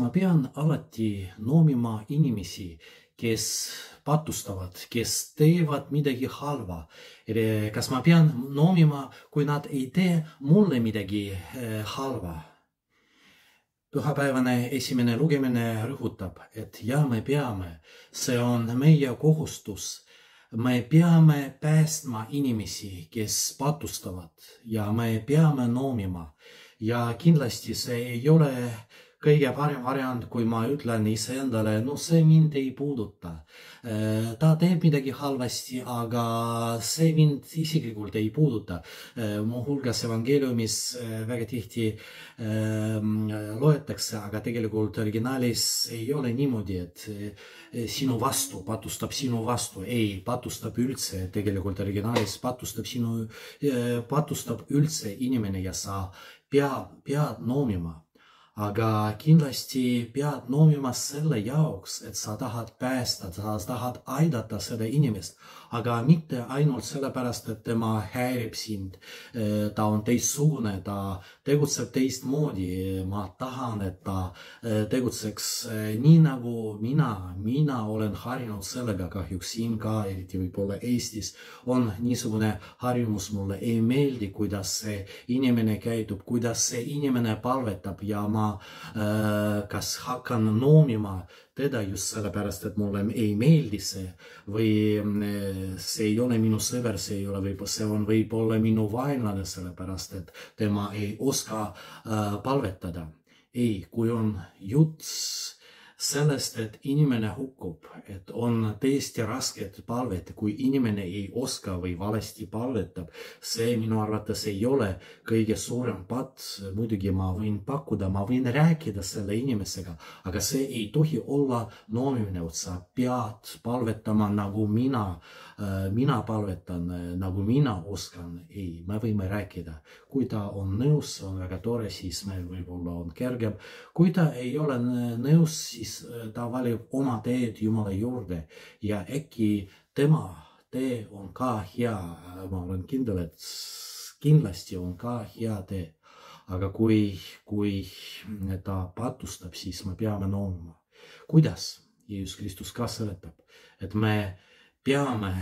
ma pean alati noomima inimesi, kes patustavad, kes teevad midagi halva? Kas ma pean noomima, kui nad ei tee mulle midagi halva? Pühapäevane esimene lugemine rõhutab, et me peame, see on meie kohustus. Me peame päästma inimesi, kes patustavad ja me peame noomima. Ja kindlasti see ei ole kõige parem variant, kui ma ütlen iseendale, no see mind ei puuduta. Ta teeb midagi halvasti, aga see mind isiklikult ei puuduta. Muuhulgas evangeeliumis väga tihti loetakse, aga tegelikult originaalis ei ole niimoodi, et sinu vastu patustab sinu vastu. Ei, patustab üldse, tegelikult originaalis patustab üldse inimene ja sa pead noomima. Aga kindlasti pead noomima selle jaoks, et sa tahad päästa, sa tahad aidata seda inimest, aga mitte ainult sellepärast, et tema häirib sind, ta on teistsugune, ta tegutseb teistmoodi. Ma tahan, et ta tegutseks nii nagu mina olen harjunud sellega, kahjuks siin ka, eriti võib-olla Eestis on niisugune harjumus, mulle ei meeldi, kuidas see inimene käitub, kuidas see inimene palvetab ja ma kas hakkan noomima teda just sellepärast, et mulle ei meeldi see või see ei ole minu sõber, see on võib-olla minu vaenlane sellepärast, et tema ei oska palvetada. Ei, kui on jutt sellest, et inimene hukkub, et on tõesti rasked palvet, kui inimene ei oska või valesti palvetab, see minu arvates ei ole kõige suurem patt. Muidugi ma võin pakkuda, ma võin rääkida selle inimesega, aga see ei tohi olla noomimine, et sa pead palvetama nagu mina palvetan, nagu mina oskan. Ei, me võime rääkida. Kui ta on nõus, see on väga tore, siis meil võib-olla on kergem. Kui ta ei ole nõus, siis ta valib oma teed Jumala juurde ja äkki tema tee on ka hea. Ma olen kindel, et kindlasti on ka hea tee. Aga kui ta patustab, siis me peame noomima. Kuidas? Jeesus Kristus ka seletab, et me peame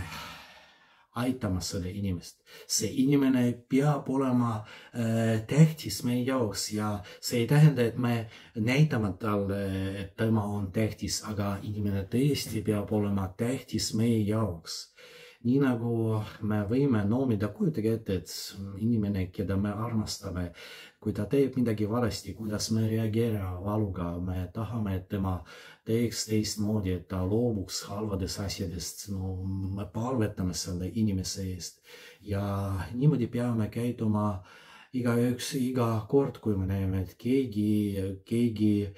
aitama selle inimest. See inimene peab olema tähtis meie jaoks ja see ei tähenda, et me näitame talle, et tema on tähtis, aga inimene tõesti peab olema tähtis meie jaoks. Nii nagu me võime noomida, kujutage ette, et inimene, keda me armastame, kui ta teeb midagi valesti, kuidas me reageerime valuga, me tahame, et tema teeks teistmoodi, et ta loobuks halvadest asjadest, me palvetame selle inimese eest. Ja niimoodi peame käituma igaüks iga kord, kui me näeme, et keegi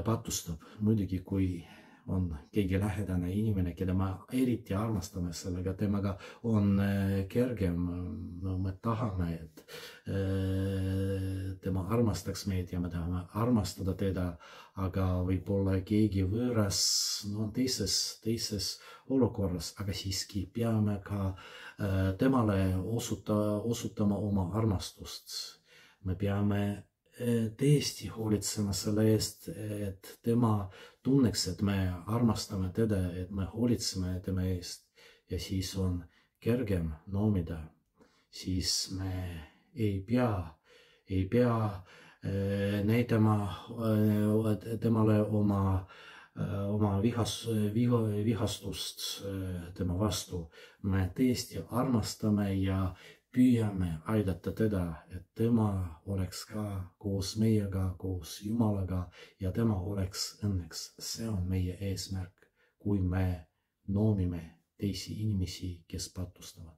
patustab. Muidugi, kui on keegi lähedane inimene, keda me eriti armastame, sellega temaga on kergem. Me tahame, et tema armastaks meid ja me tahame armastada teda, aga võib-olla keegi võõras teises olukorras, aga siiski peame ka temale osutama oma armastust. Me peame tõesti hoolitsema selle eest, et tema tunneks, et me armastame teda, et me hoolitseme tema eest ja siis on kergem noomida. Siis me ei pea näitama temale oma vihastust tema vastu. Me tõesti armastame ja püüame aidata teda, et tema oleks ka koos meiega, koos Jumalaga ja tema oleks õnneks. See on meie eesmärk, kui me noomime teisi inimesi, kes patustavad.